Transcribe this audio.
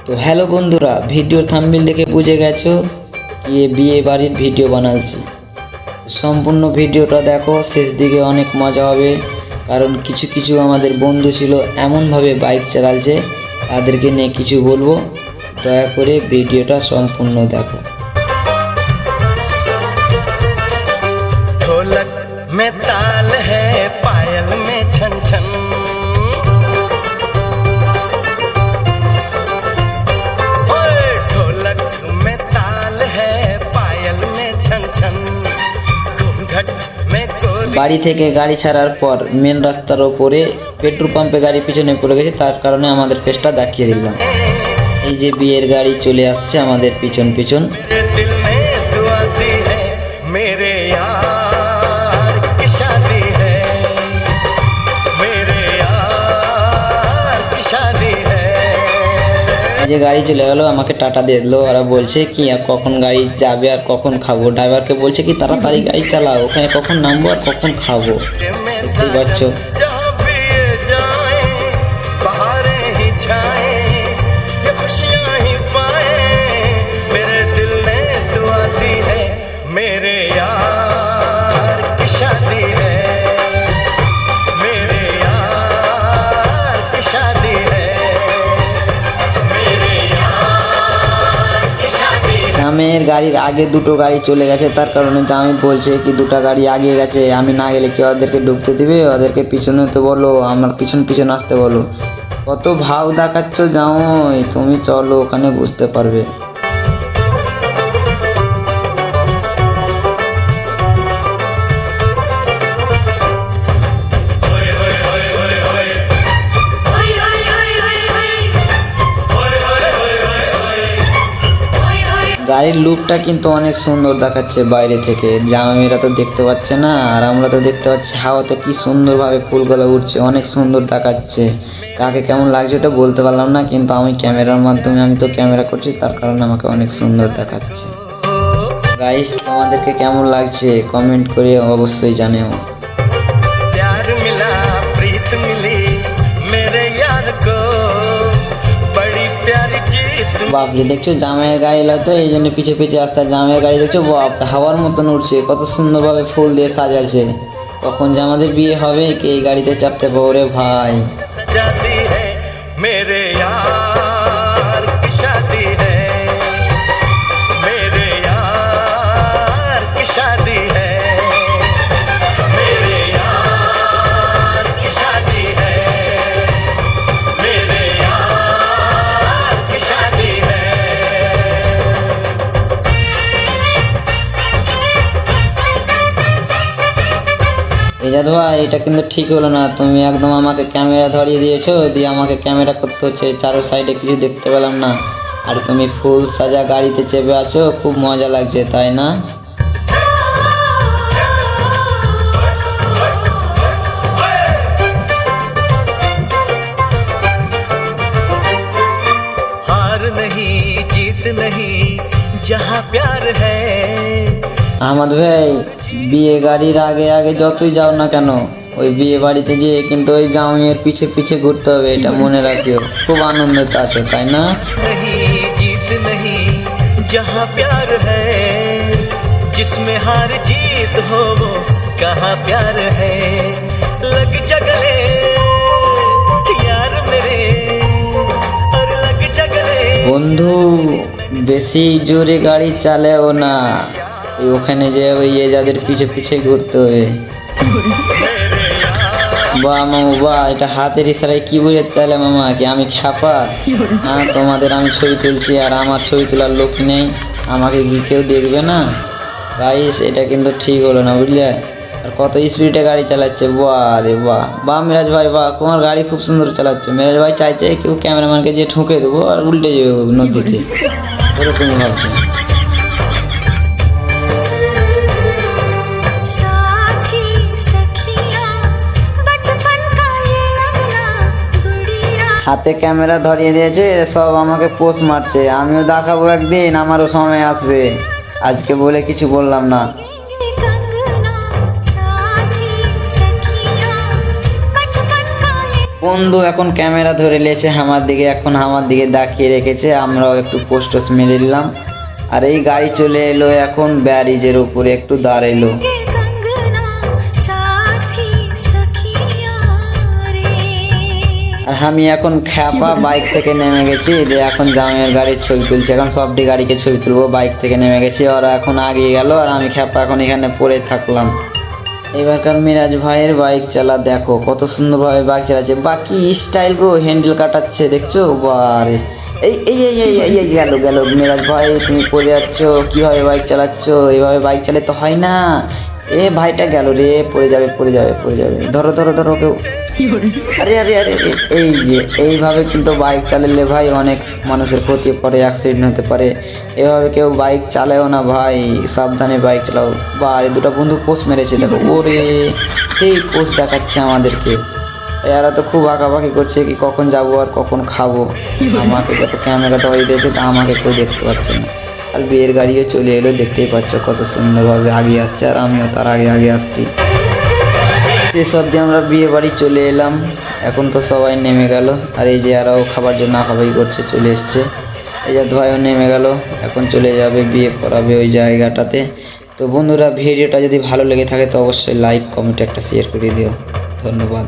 তো হ্যালো বন্ধুরা, ভিডিওর থাম্বনেল দেখে বুঝে গেছো কি বিয়ে বাড়ির ভিডিও বানাচ্ছি। সম্পূর্ণ ভিডিওটা দেখো, শেষ দিকে অনেক মজা হবে। কারণ কিছু কিছু আমাদের বন্ধু ছিল এমনভাবে বাইক চালাচ্ছে, তাদেরকে নিয়ে কিছু বলবো। দয়া করে ভিডিওটা সম্পূর্ণ দেখো। ढोलक में ताल है, पायल में छन छन, ढोलक में ताल है, पायल में छन छन, घूंघट में कोरी। বাড়ি থেকে গাড়ি ছাড়ার পর মেন রাস্তার ওপরে পেট্রোল পাম্পে গাড়ি পিছনে পড়ে গেছে, তার কারণে আমাদের পেজটা দেখিয়ে দিলাম। এই যে বিয়ের গাড়ি চলে আসছে আমাদের পিছন পিছন। दिल में दुआ दी है, मेरे यार की शादी है, मेरे यार की शादी है। এই যে গাড়ি চলে গেলো, আমাকে টাটা দিয়ে দিলো। ওরা বলছে কি আর কখন গাড়ি যাবে আর কখন খাবো। ড্রাইভারকে বলছে কি তাড়াতাড়ি গাড়ি চালাও, ওখানে কখন নামবো আর কখন খাবো। দেখতেই পাচ্ছ। जहाँ भी ये जाए, बहारें ही छाए, ये खुशियाँ ही पाए, मेरे दिल ने दुआ दी है, मेरे यार की शादी है, मेरे यार की शादी है, मेरे यार की शादी है। জামের গাড়ির আগে দুটো গাড়ি চলে গেছে, তার কারণে জামি বলছে কি দুটো গাড়ি আগে গেছে, আমি না গেলে কি ওদেরকে ঢুকতে দিবে? ওদেরকে পিছনে তো বলো, আমার পিছন পিছন আসতে বলো। কত ভাব দেখাচ্ছ জামাই, তুমি চলো, ওখানে বুঝতে পারবে। গাড়ির লুকটা কিন্তু অনেক সুন্দর দেখাচ্ছে বাইরে থেকে। জামাইরা তো দেখতে পাচ্ছে না, আর আমরা তো দেখতে পাচ্ছি হাওয়াতে কি সুন্দরভাবে ফুলগুলো উঠছে, অনেক সুন্দর দেখাচ্ছে। কাকে কেমন লাগছে ওটা বলতে পারলাম না, কিন্তু আমি ক্যামেরার মাধ্যমে, আমি তো ক্যামেরা করছি, তার কারণে আমাকে অনেক সুন্দর দেখাচ্ছে। গাইস, তোমাদেরকে কেমন লাগছে কমেন্ট করে অবশ্যই জানিও। प्यार मिला, प्रीत मिली, मेरे यार को बड़ी प्यारी जीत। বাপরে, দেখছো জামাইয়ের গাড়ি তো এই জন্য পিছে পিছে আসছে। জামাইয়ের গাড়ি দেখছো, বাপ হাওয়ার মতন উঠছে, কত সুন্দরভাবে ফুল দিয়ে সাজাচ্ছে। কখন যে আমাদের বিয়ে হবে, কে এই গাড়িতে চাপতে পারবো রে ভাই। सजाती है, मेरे यार की शादी है, मेरे यार की शादी है, मेरे यार की शादी है, मेरे यार की शादी है। এই জাদু ভাই, এটা কিন্তু ঠিক হলো না। তুমি একদম আমাকে ক্যামেরা ধরিয়ে দিয়েছো, দিয়ে আমাকে ক্যামেরা করতে হচ্ছে। চারো সাইডে কিছু দেখতে পেলাম না, আর তুমি ফুল সাজা গাড়িতে চেপে আছো, খুব মজা লাগছে, তাই না? हार नहीं, जीत नहीं, जहाँ प्यार है। আহমদ ভাই, বিয়ে গাড়ির আগে আগে যতই যাও না কেন, ওই বিয়ে বাড়িতে যেয়ে কিন্তু ওই জামাইয়ের পিছে পিছে ঘুরতে হবে, এটা মনে রাখিও। খুব আনন্দিত আছো, তাই না? नहीं, जीत नहीं, जहाँ प्यार है, जिसमें हार जीत हो वो कहाँ प्यार है। लग जगले यार मेरे, और लग जगले। বন্ধু, বেশি জোরে গাড়ি চালাও না, ওই ওখানে যে ওই যাদের পিছে পিছে ঘুরতে হবে। বাহ মামু বাহ, এটা হাতের ইশারায় কি বুঝাতে চাইলে মামা, কি আমি খ্যাপা? হ্যাঁ, তোমাদের আমি ছবি তুলছি আর আমার ছবি তোলার লোক নেই, আমাকে কি কেউ দেখবে না? গাইস, এটা কিন্তু ঠিক হলো না, বুঝলে? আর কত স্পিডে গাড়ি চালাচ্ছে, বাহ রে বাহ। বাহ মিরাজ ভাই, বাহ, তোমার গাড়ি খুব সুন্দর চালাচ্ছে। মিরাজ ভাই চাইছে কেউ ক্যামেরাম্যানকে যে ঠুকে দেবো আর উল্টে যাবো নদীতে, ওরকমই ভাবছে। হাতে ক্যামেরা ধরিয়ে দিয়েছে, সব আমাকে পোস্ট মারছে। আমিও দেখাবো একদিন, আমারও সময় আসবে। আজকে বলে কিছু বললাম না। বন্ধু এখন ক্যামেরা ধরে নিয়েছে আমার দিকে, এখন আমার দিকে তাকিয়ে রেখেছে, আমরাও একটু পোস্টস মেরে নিলাম। আর এই গাড়ি চলে এলো এখন ব্যারিজের উপরে, একটু দাঁড়াইলো। আর আমি এখন খ্যাপা বাইক থেকে নেমে গেছি, যে এখন জামের গাড়ির ছবি তুলছি, এখন সবটি গাড়িকে ছবি তুলবো। বাইক থেকে নেমে গেছি, ওরা এখন আগিয়ে গেল আর আমি খ্যাপা এখন এখানে পড়ে থাকলাম। এবারকার মিরাজ ভাইয়ের বাইক চালা দেখো কত সুন্দরভাবে বাইক চালাচ্ছে, বাকি স্টাইল গো, হ্যান্ডেল কাটাচ্ছে দেখছো, বারে এই এই এই এই এই এই গেল গেল। মিরাজ ভাই তুমি পড়ে যাচ্ছ, কিভাবে বাইক চালাচ্ছ, এইভাবে বাইক চালাতে তো হয় না। এ ভাইটা গেল রে, পড়ে যাবে পড়ে যাবে পড়ে যাবে, ধরো ধরো ধরো কেউ। আরে আরে আরে এই যে এইভাবে কিন্তু বাইক চালালে ভাই অনেক মানুষের ক্ষতি পড়ে, অ্যাক্সিডেন্ট হতে পারে। এভাবে কেউ বাইক চালাও না ভাই, সাবধানে বাইক চালাও। বা আরে দুটো বন্ধু পোস্ট মেরেছে দেখো, ওরে সেই পোস্ট দেখাচ্ছে আমাদেরকে। এরা তো খুব আঁকাবাকি করছে কি কখন যাব আর কখন খাবো। আমাকে কত ক্যামেরা ধরে দিয়েছে, তা আমাকে কেউ দেখতে পাচ্ছে না। আর বিয়ের গাড়িও চলে এলো, দেখতেই পাচ্ছ কত সুন্দরভাবে আগে আসছে, আর আমিও তার আগে আগে আসছি। সেসব দিয়ে আমরা বিয়ে বাড়ি চলে এলাম, এখন তো সবাই নেমে গেল। আর এই যে আরও খাবার জন্য আঁকাবাকি করছে, চলে এসছে। এই যে ভাইও নেমে গেল, এখন চলে যাবে বিয়ে পড়াবে ওই জায়গাটাতে। তো বন্ধুরা ভিডিওটা যদি ভালো লেগে থাকে তো অবশ্যই লাইক কমেন্ট একটা শেয়ার করে দিও। ধন্যবাদ।